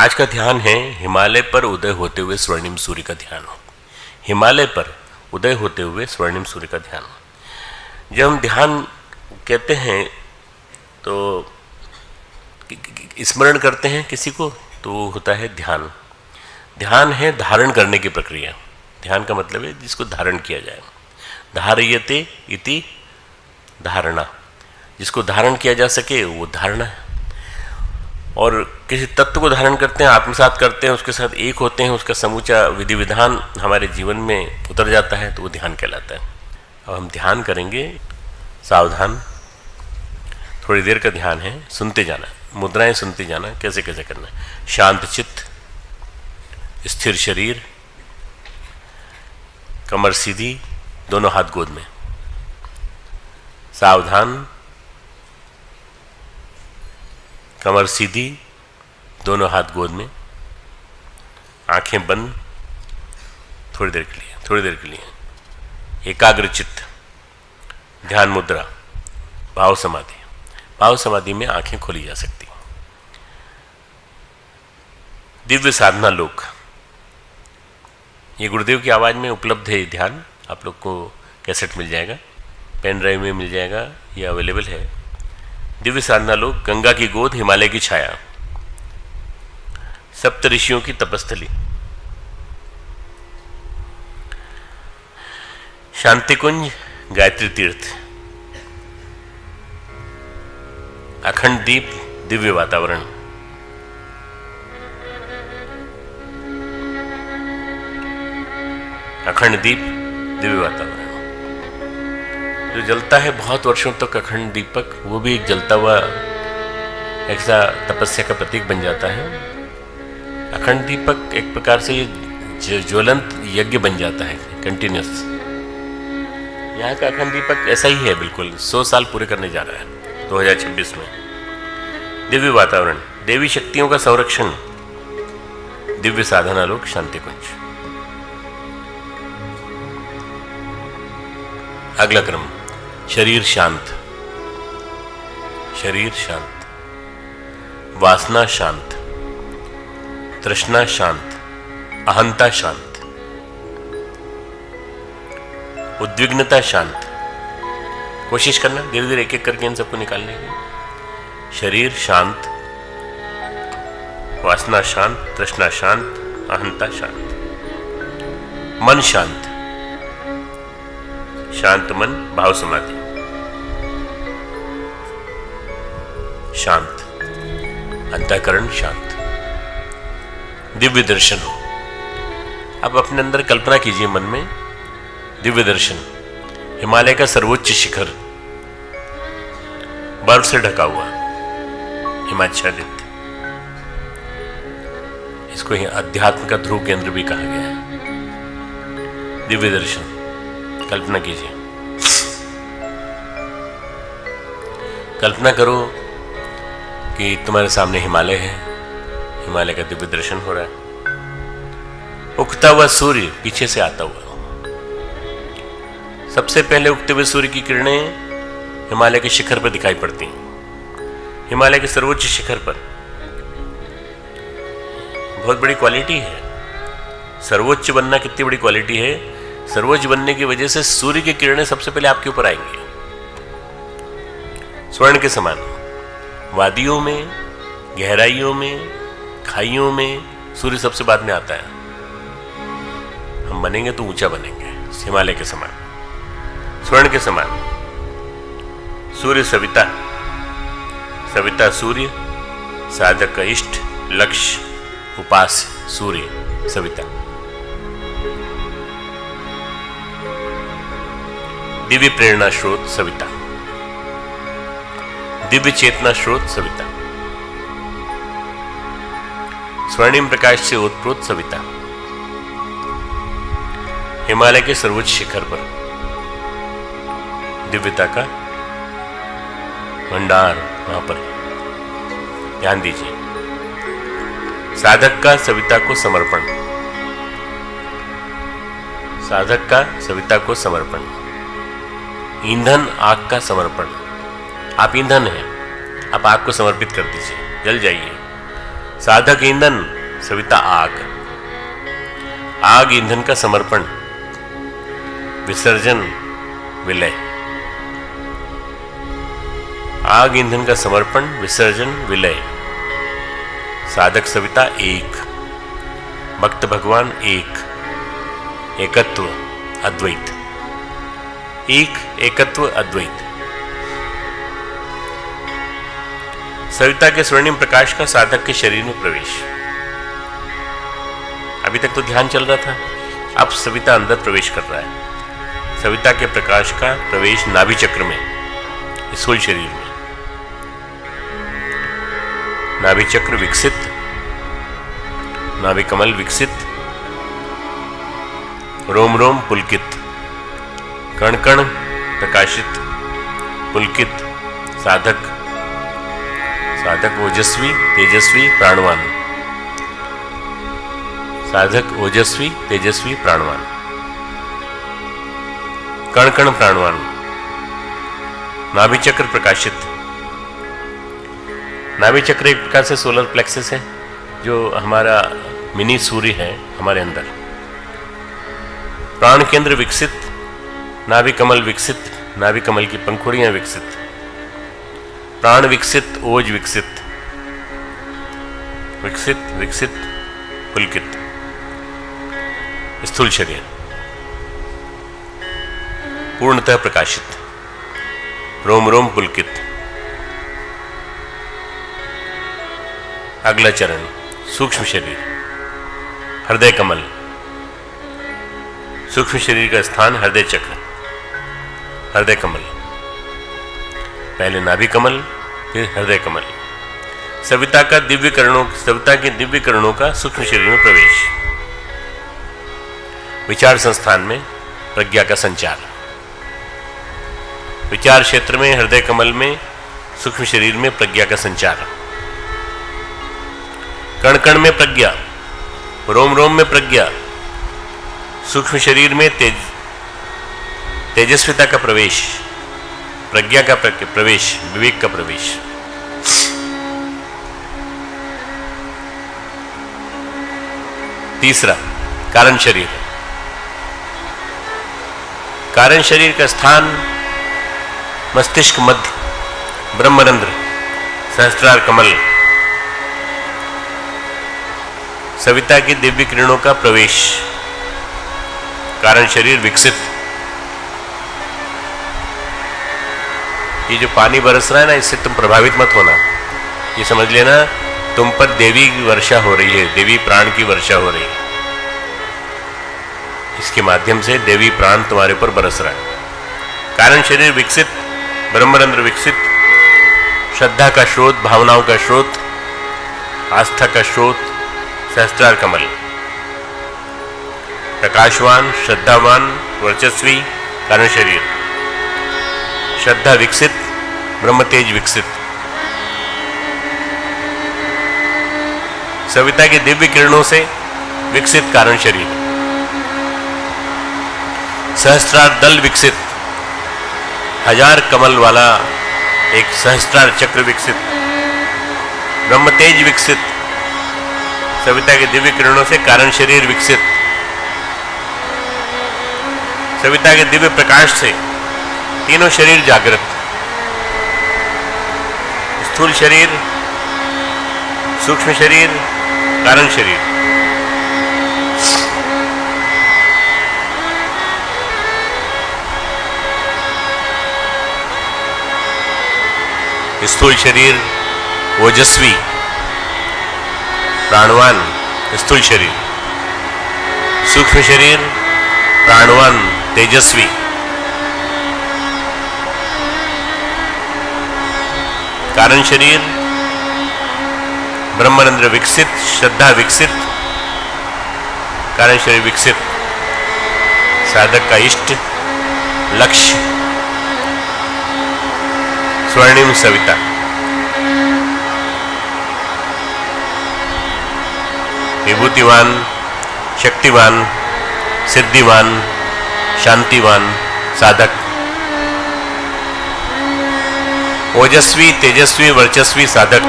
आज का ध्यान है हिमालय पर उदय होते हुए स्वर्णिम सूर्य का ध्यान हो। हिमालय पर उदय होते हुए स्वर्णिम सूर्य का ध्यान हो। जब हम ध्यान कहते हैं तो स्मरण करते हैं किसी को, तो वो होता है ध्यान। ध्यान है धारण करने की प्रक्रिया। ध्यान का मतलब है जिसको धारण किया जाए। धारयते इति धारणा, जिसको धारण किया जा सके वो धारणा है। और किसी तत्व को धारण करते हैं, आत्मसात करते हैं, उसके साथ एक होते हैं, उसका समूचा विधि विधान हमारे जीवन में उतर जाता है, तो वो ध्यान कहलाता है। अब हम ध्यान करेंगे। सावधान, थोड़ी देर का ध्यान है, सुनते जाना, मुद्राएं सुनते जाना, कैसे कैसे करना है। शांत चित्त, स्थिर शरीर, कमर सीधी, दोनों हाथ गोद में। सावधान, कमर सीधी, दोनों हाथ गोद में, आंखें बंद, थोड़ी देर के लिए एकाग्र चित्त, ध्यान मुद्रा, भाव समाधि। भाव समाधि में आंखें खोली जा सकती। दिव्य साधना लोक, ये गुरुदेव की आवाज में उपलब्ध है। ध्यान आप लोग को कैसेट मिल जाएगा, पेन ड्राइव में मिल जाएगा, ये अवेलेबल है। दिव्य साधना लोक, गंगा की गोद, हिमालय की छाया, सप्त ऋषियों की तपस्थली, शांति कुंज, गायत्री तीर्थ, अखंड दीप, दिव्य वातावरण, अखंड दीप, दिव्य वातावरण। जो जलता है बहुत वर्षों तक अखंड दीपक, वो भी एक जलता हुआ ऐसा तपस्या का प्रतीक बन जाता है। अखंड दीपक एक प्रकार से ये ज्वलंत यज्ञ बन जाता है, कंटिन्यूस। यहाँ का अखंड दीपक ऐसा ही है, बिल्कुल 100 साल पूरे करने जा रहा है 2026 में। दिव्य वातावरण, देवी शक्तियों का संरक्षण, दिव्य साधना लोक, शांति कुंज। अगला क्रम, शरीर शांत, शरीर शांत, वासना शांत, तृष्णा शांत, अहंता शांत, उद्विग्नता शांत। कोशिश करना धीरे धीरे एक एक करके इन सबको निकालने की। शरीर शांत, वासना शांत, तृष्णा शांत, अहंता शांत, मन शांत, शांत मन, भाव समाधि, शांत, अंतःकरण शांत, दिव्य दर्शन। अब अपने अंदर कल्पना कीजिए मन में, दिव्य दर्शन, हिमालय का सर्वोच्च शिखर, बर्फ से ढका हुआ, हिमाच्छादित। इसको ही अध्यात्म का ध्रुव केंद्र भी कहा गया है। दिव्य दर्शन कल्पना कीजिए। कल्पना करो कि तुम्हारे सामने हिमालय है, हिमालय का दिव्य दर्शन हो रहा है। उगता हुआ सूर्य पीछे से आता हुआ, सबसे पहले उगते हुए सूर्य की किरणें हिमालय के शिखर पर दिखाई पड़ती हैं। हिमालय के सर्वोच्च शिखर पर बहुत बड़ी क्वालिटी है। सर्वोच्च बनना कितनी बड़ी क्वालिटी है। सर्वोच्च बनने की वजह से सूर्य की किरणें सबसे पहले आपके ऊपर आएंगी, स्वर्ण के समान। वादियों में, गहराइयों में, खाइयों में सूर्य सबसे बाद में आता है। हम बनेंगे तो ऊंचा बनेंगे, हिमालय के समान, स्वर्ण के समान। सूर्य सविता, सविता सूर्य, साधक का इष्ट, लक्ष्य, उपास्य, सूर्य सविता। दिव्य प्रेरणा स्रोत सविता, दिव्य चेतना स्रोत सविता, स्वर्णिम प्रकाश से ओतप्रोत सविता। हिमालय के सर्वोच्च शिखर पर दिव्यता का भंडार, वहां पर ध्यान दीजिए। साधक का सविता को समर्पण, साधक का सविता को समर्पण। ईंधन आग का समर्पण, आप ईंधन हैं, आप आग को समर्पित कर दीजिए, जल जाइए। साधक ईंधन, सविता आग, आग ईंधन का समर्पण, विसर्जन विलय, आग ईंधन का समर्पण, विसर्जन विलय। साधक सविता एक, भक्त भगवान एक, एकत्व अद्वैत, एक एकत्व अद्वैत। सविता के स्वर्णिम प्रकाश का साधक के शरीर में प्रवेश। अभी तक तो ध्यान चल रहा था, अब सविता अंदर प्रवेश कर रहा है। सविता के प्रकाश का प्रवेश नाभि चक्र में, स्थूल शरीर में। नाभि चक्र विकसित, नाभि कमल विकसित, रोम रोम पुलकित, कण कण प्रकाशित, पुलकित। साधक, साधक ओजस्वी तेजस्वी प्राणवान, साधक ओजस्वी तेजस्वी प्राणवान, कण कण प्राणवान। नाभि चक्र प्रकाशित। नाभि चक्र एक प्रकार से सोलर प्लेक्सस है, जो हमारा मिनी सूर्य है हमारे अंदर। प्राण केंद्र विकसित, नाभि कमल विकसित, नाभि कमल की पंखुड़ियां विकसित, प्राण विकसित, ओज विकसित, विकसित विकसित पुलकित। स्थूल शरीर पूर्णतः प्रकाशित, रोम रोम पुलकित। अगला चरण सूक्ष्म शरीर, हृदय कमल। सूक्ष्म शरीर का स्थान हृदय चक्र, हृदय कमल। पहले नाभि कमल, फिर हृदय कमल। सविता का दिव्य करणों, सविता के दिव्य करणों का सूक्ष्म शरीर में प्रवेश। विचार संस्थान में प्रज्ञा का संचार। विचार क्षेत्र में, हृदय कमल में, सूक्ष्म शरीर में प्रज्ञा का संचार। कण कण में प्रज्ञा, रोम रोम में प्रज्ञा, सूक्ष्म शरीर में तेजस्विता का प्रवेश, प्रज्ञा का प्रवेश, विवेक का प्रवेश। तीसरा कारण शरीर। कारण शरीर का स्थान मस्तिष्क मध्य, ब्रह्मरंध्र, सहस्त्रार कमल। सविता की दिव्य किरणों का प्रवेश, कारण शरीर विकसित। ये जो पानी बरस रहा है ना, इससे तुम प्रभावित मत होना। ये समझ लेना तुम पर देवी की वर्षा हो रही है, देवी प्राण की वर्षा हो रही है। इसके माध्यम से देवी प्राण तुम्हारे ऊपर बरस रहा है। कारण शरीर विकसित, ब्रह्मरंध्र विकसित, श्रद्धा का स्रोत, भावनाओं का स्रोत, आस्था का स्रोत, सहस्त्रार कमल। प्रकाशवान, श्रद्धावान, वर्चस्वी कारण शरीर। श्रद्धा विकसित, ब्रह्म तेज विकसित। सविता की दिव्य किरणों से विकसित कारण शरीर। सहस्त्रार दल विकसित, हजार कमल वाला एक सहस्त्रार चक्र विकसित। ब्रह्म तेज विकसित, सविता के दिव्य किरणों से कारण शरीर विकसित। सविता के दिव्य प्रकाश से तीनों शरीर जागृत। स्थूल शरीर, सूक्ष्म शरीर, कारण शरीर। स्थूल शरीर ओजस्वी, प्राणवान, स्थूल शरीर। सूक्ष्म शरीर प्राणवान, तेजस्वी। कारण शरीर ब्रह्मरंध्र विकसित, श्रद्धा विकसित, कारण शरीर विकसित। साधक का इष्ट लक्ष्य स्वर्णिम सविता। विभूतिवान, शक्तिवान, सिद्धिवान, शांतिवान साधक। ओजस्वी, तेजस्वी, वर्चस्वी साधक।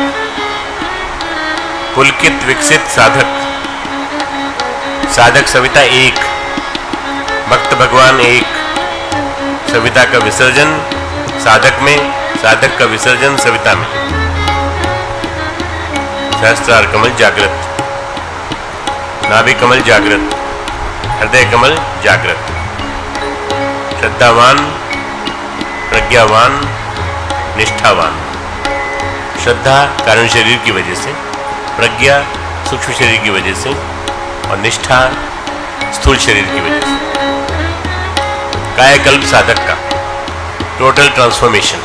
पुलकित, विकसित साधक। साधक सविता एक, भक्त भगवान एक। सविता का विसर्जन साधक में, साधक का विसर्जन सविता में। सहस्त्रार कमल जागृत, नाभि कमल जागृत, हृदय कमल जागृत। श्रद्धावान, प्रज्ञावान, निष्ठावान। श्रद्धा कारण शरीर की वजह से, प्रज्ञा सूक्ष्म शरीर की वजह से और निष्ठा स्थूल शरीर की वजह से। कायाकल्प साधक का टोटल ट्रांसफॉर्मेशन।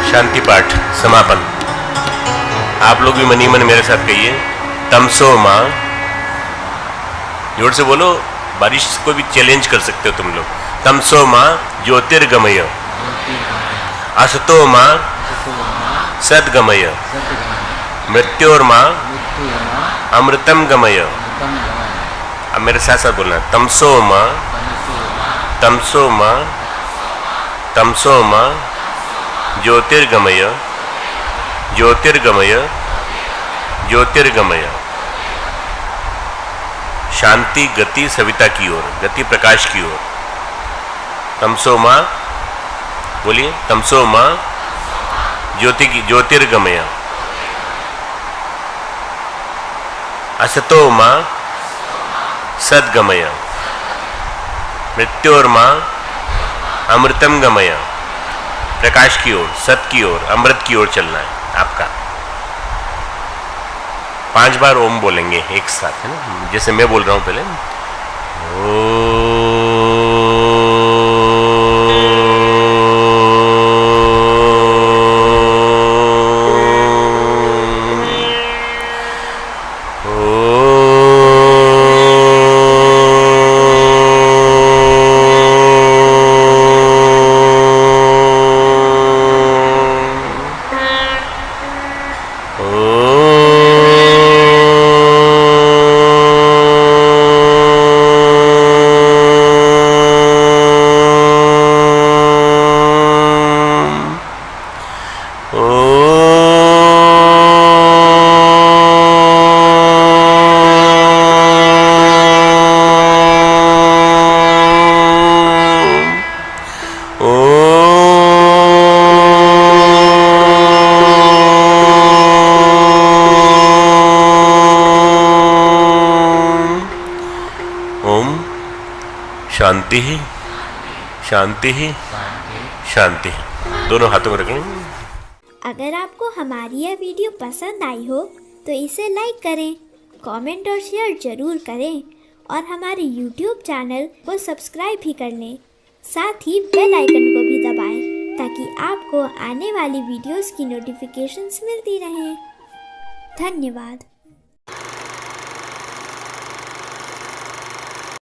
शांति पाठ समापन। आप लोग भी मनी मन मेरे साथ कहिए, तमसो माँ। जोर से बोलो, बारिश को भी चैलेंज कर सकते हो तुम लोग। तमसो माँ ज्योतिर्गमय, असतो माँ सद्गमय, मृत्योर माँ अमृतम गमय। अब मेरे साथ साथ बोलना, तमसो माँ, तमसो माँ, तमसो माँ ज्योतिर्गमय, ज्योतिर्गमय, ज्योतिर्गमय। शांति गति सविता की ओर, गति प्रकाश की ओर। तमसो माँ, बोलिए, तमसो माँ ज्योति की, ज्योतिर्गमय। असतो माँ सद्गमय, मृत्योर माँ अमृतम गमय। प्रकाश की ओर, सत की ओर, अमृत की ओर चलना है आपका। 5 बार ओम बोलेंगे एक साथ, है ना, जैसे मैं बोल रहा हूं पहले। शांति ही शांति ही शांति। दोनों हाथों में रखें। अगर आपको हमारी यह वीडियो पसंद आई हो तो इसे लाइक करें, कमेंट और शेयर जरूर करें और हमारे YouTube चैनल को सब्सक्राइब भी कर लें। साथ ही बेल आइकन को भी दबाएं ताकि आपको आने वाली वीडियोस की नोटिफिकेशंस मिलती रहें। धन्यवाद।